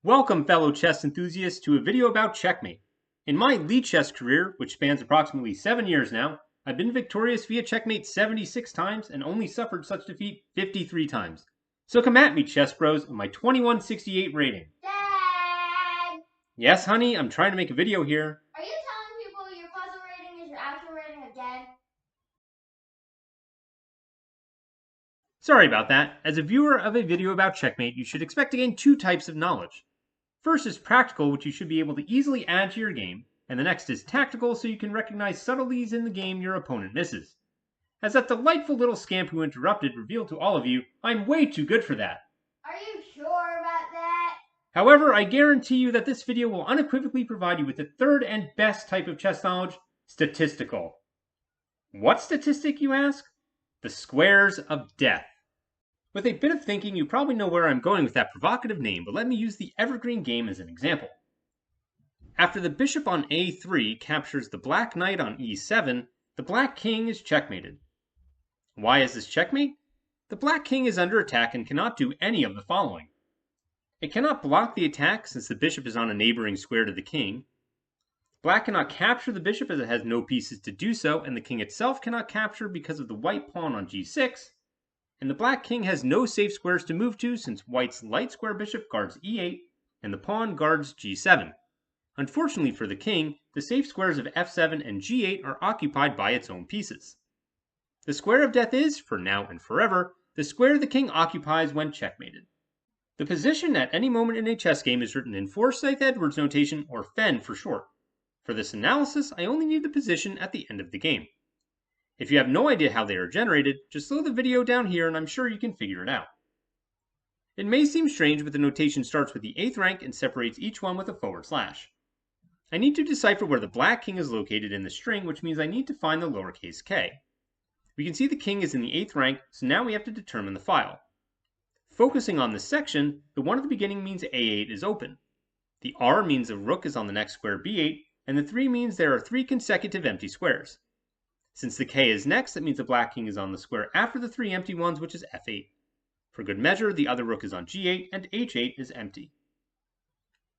Welcome, fellow chess enthusiasts, to a video about checkmate. In my lead chess career, which spans approximately 7 years now, I've been victorious via checkmate 76 times and only suffered such defeat 53 times. So come at me, chess bros, and my 2168 rating. Dad! Yes, honey, I'm trying to make a video here. Are you telling people your puzzle rating is your actual rating again? Sorry about that. As a viewer of a video about checkmate, you should expect to gain two types of knowledge. First is practical, which you should be able to easily add to your game, and the next is tactical, so you can recognize subtleties in the game your opponent misses. As that delightful little scamp who interrupted revealed to all of you, I'm way too good for that. Are you sure about that? However, I guarantee you that this video will unequivocally provide you with the third and best type of chess knowledge, statistical. What statistic, you ask? The squares of death. With a bit of thinking, you probably know where I'm going with that provocative name, but let me use the evergreen game as an example. After the bishop on a3 captures the black knight on e7, the black king is checkmated. Why is this checkmate? The black king is under attack and cannot do any of the following. It cannot block the attack since the bishop is on a neighboring square to the king. Black cannot capture the bishop as it has no pieces to do so, and the king itself cannot capture because of the white pawn on g6. And the black king has no safe squares to move to since white's light square bishop guards e8 and the pawn guards g7. Unfortunately for the king, the safe squares of f7 and g8 are occupied by its own pieces. The square of death is, for now and forever, the square the king occupies when checkmated. The position at any moment in a chess game is written in Forsyth-Edwards notation, or FEN for short. For this analysis, I only need the position at the end of the game. If you have no idea how they are generated, just slow the video down here and I'm sure you can figure it out. It may seem strange, but the notation starts with the 8th rank and separates each one with a /. I need to decipher where the black king is located in the string, which means I need to find the lowercase k. We can see the king is in the 8th rank, so now we have to determine the file. Focusing on this section, the 1 at the beginning means a8 is open. The r means the rook is on the next square b8, and the 3 means there are 3 consecutive empty squares. Since the k is next, that means the black king is on the square after the 3 empty ones, which is f8. For good measure, the other rook is on g8, and h8 is empty.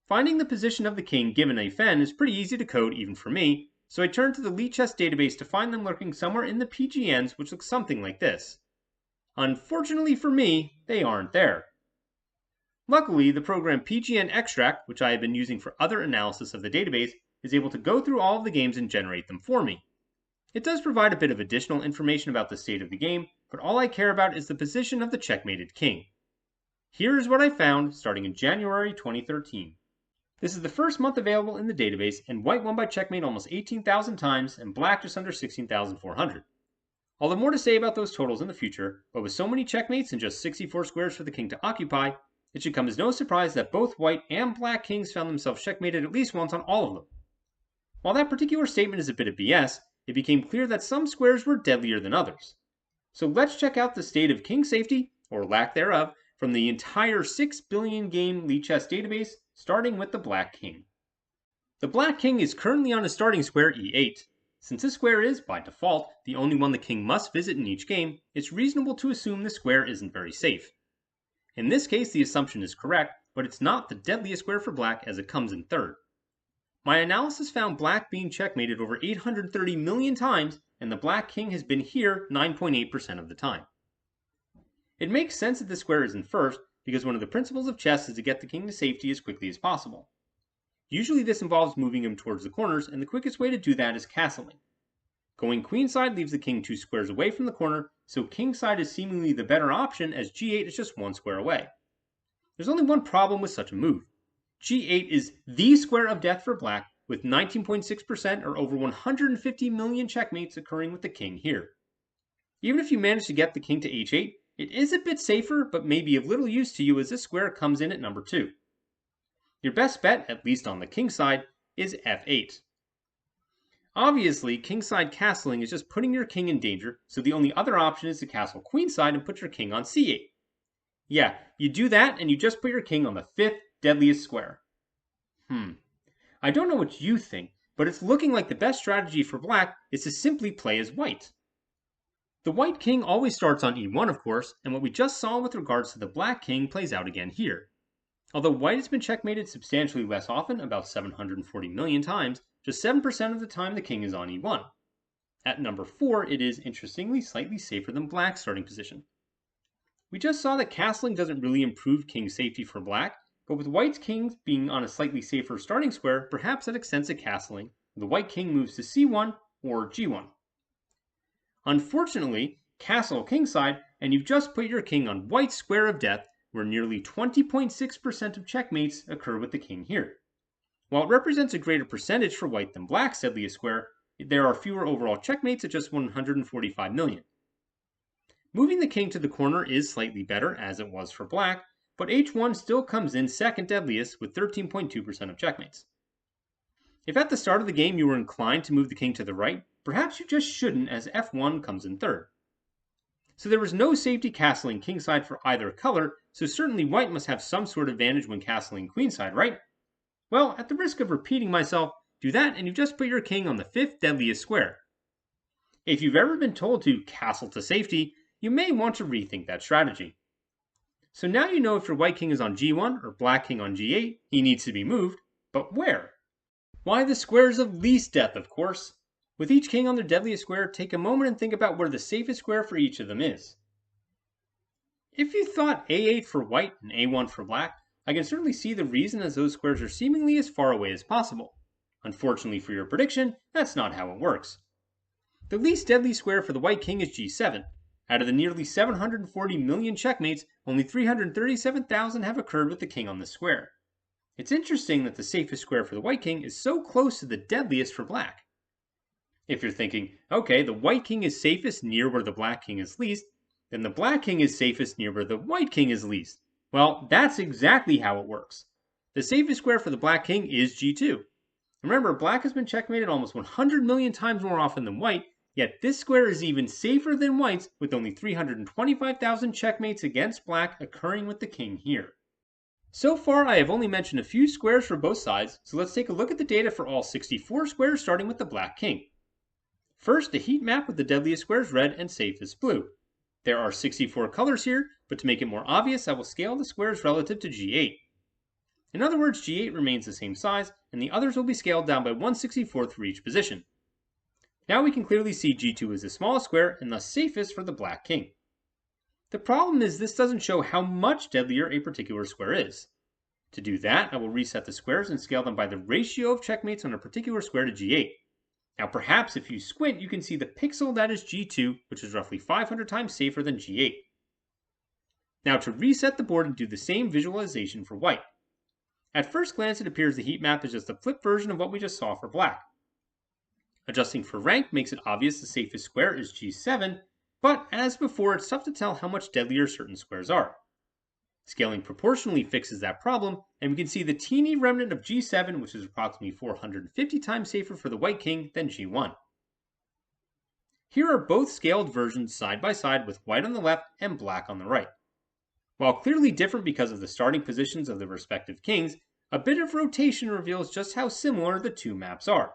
Finding the position of the king given a fen is pretty easy to code even for me, so I turned to the Lead Chess database to find them lurking somewhere in the PGNs, which look something like this. Unfortunately for me, they aren't there. Luckily, the program PGN-Extract, which I have been using for other analysis of the database, is able to go through all of the games and generate them for me. It does provide a bit of additional information about the state of the game, but all I care about is the position of the checkmated king. Here is what I found starting in January 2013. This is the first month available in the database, and white won by checkmate almost 18,000 times, and black just under 16,400. I'll have more to say about those totals in the future, but with so many checkmates and just 64 squares for the king to occupy, it should come as no surprise that both white and black kings found themselves checkmated at least once on all of them. While that particular statement is a bit of BS, it became clear that some squares were deadlier than others. So let's check out the state of king safety, or lack thereof, from the entire 6 billion game Lead Chess database, starting with the black king. The black king is currently on a starting square e8. Since this square is, by default, the only one the king must visit in each game, it's reasonable to assume the square isn't very safe. In this case, the assumption is correct, but it's not the deadliest square for black as it comes in third. My analysis found black being checkmated over 830 million times, and the black king has been here 9.8% of the time. It makes sense that this square is in first, because one of the principles of chess is to get the king to safety as quickly as possible. Usually this involves moving him towards the corners, and the quickest way to do that is castling. Going queenside leaves the king 2 squares away from the corner, so kingside is seemingly the better option as g8 is just 1 square away. There's only one problem with such a move. g8 is the square of death for black, with 19.6% or over 150 million checkmates occurring with the king here. Even if you manage to get the king to h8, it is a bit safer, but may be of little use to you as this square comes in at number 2. Your best bet, at least on the king side, is f8. Obviously, kingside castling is just putting your king in danger, so the only other option is to castle queenside and put your king on c8. Yeah, you do that and you just put your king on the 5th deadliest square. I don't know what you think, but it's looking like the best strategy for black is to simply play as white. The white king always starts on e1, of course, and what we just saw with regards to the black king plays out again here. Although white has been checkmated substantially less often, about 740 million times, just 7% of the time the king is on e1. At number 4, it is, interestingly, slightly safer than black's starting position. We just saw that castling doesn't really improve king safety for black, but with white's king being on a slightly safer starting square, perhaps that extends to castling, the white king moves to c1 or g1. Unfortunately, castle kingside, and you've just put your king on white's square of death, where nearly 20.6% of checkmates occur with the king here. While it represents a greater percentage for white than black's deadliest square, there are fewer overall checkmates at just 145 million. Moving the king to the corner is slightly better, as it was for black, but h1 still comes in second deadliest with 13.2% of checkmates. If at the start of the game you were inclined to move the king to the right, perhaps you just shouldn't, as f1 comes in third. So there was no safety castling kingside for either color, so certainly white must have some sort of advantage when castling queenside, right? Well, at the risk of repeating myself, do that and you've just put your king on the 5th deadliest square. If you've ever been told to castle to safety, you may want to rethink that strategy. So now you know if your white king is on g1 or black king on g8, he needs to be moved, but where? Why, the squares of least death, of course. With each king on their deadliest square, take a moment and think about where the safest square for each of them is. If you thought a8 for white and a1 for black, I can certainly see the reason, as those squares are seemingly as far away as possible. Unfortunately for your prediction, that's not how it works. The least deadly square for the white king is g7. Out of the nearly 740 million checkmates, only 337,000 have occurred with the king on this square. It's interesting that the safest square for the white king is so close to the deadliest for black. If you're thinking, okay, the white king is safest near where the black king is least, then the black king is safest near where the white king is least. Well, that's exactly how it works. The safest square for the black king is g2. Remember, black has been checkmated almost 100 million times more often than white, yet this square is even safer than white's, with only 325,000 checkmates against black occurring with the king here. So far, I have only mentioned a few squares for both sides, so let's take a look at the data for all 64 squares starting with the black king. First, the heat map with the deadliest squares red and safest blue. There are 64 colors here, but to make it more obvious, I will scale the squares relative to g8. In other words, g8 remains the same size, and the others will be scaled down by 1/64 for each position. Now we can clearly see g2 is the smallest square and thus safest for the black king. The problem is this doesn't show how much deadlier a particular square is. To do that, I will reset the squares and scale them by the ratio of checkmates on a particular square to g8. Now perhaps if you squint, you can see the pixel that is g2, which is roughly 500 times safer than g8. Now to reset the board and do the same visualization for white. At first glance, it appears the heat map is just a flipped version of what we just saw for black. Adjusting for rank makes it obvious the safest square is g7, but as before, it's tough to tell how much deadlier certain squares are. Scaling proportionally fixes that problem, and we can see the teeny remnant of g7, which is approximately 450 times safer for the white king than g1. Here are both scaled versions side by side with white on the left and black on the right. While clearly different because of the starting positions of the respective kings, a bit of rotation reveals just how similar the two maps are.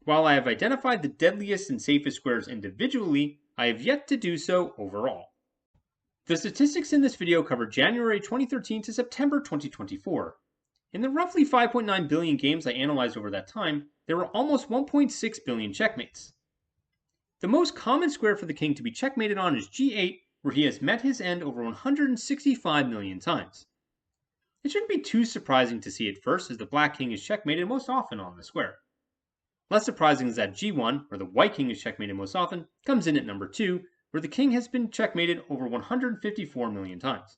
While I have identified the deadliest and safest squares individually, I have yet to do so overall. The statistics in this video cover January 2013 to September 2024. In the roughly 5.9 billion games I analyzed over that time, there were almost 1.6 billion checkmates. The most common square for the king to be checkmated on is g8, where he has met his end over 165 million times. It shouldn't be too surprising to see at first, as the black king is checkmated most often on the square. Less surprising is that g1, where the white king is checkmated most often, comes in at number 2, where the king has been checkmated over 154 million times.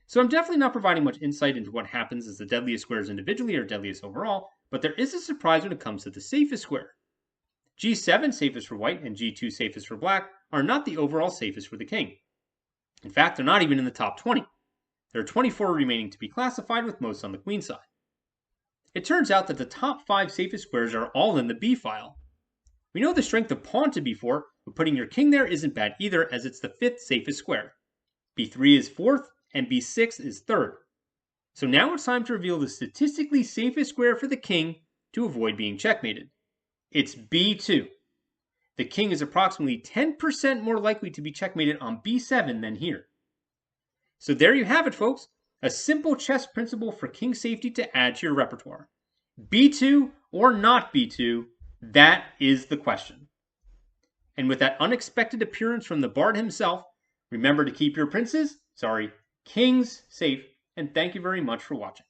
So I'm definitely not providing much insight into what happens as the deadliest squares individually are deadliest overall, but there is a surprise when it comes to the safest square. g7 safest for white and g2 safest for black are not the overall safest for the king. In fact, they're not even in the top 20. There are 24 remaining to be classified, with most on the queen side. It turns out that the top 5 safest squares are all in the B file. We know the strength of pawn to b4, but putting your king there isn't bad either, as it's the 5th safest square. b3 is 4th, and b6 is 3rd. So now it's time to reveal the statistically safest square for the king to avoid being checkmated. It's b2. The king is approximately 10% more likely to be checkmated on b7 than here. So there you have it, folks. A simple chess principle for king safety to add to your repertoire. B2 or not B2, that is the question. And with that unexpected appearance from the bard himself, remember to keep your kings safe, and thank you very much for watching.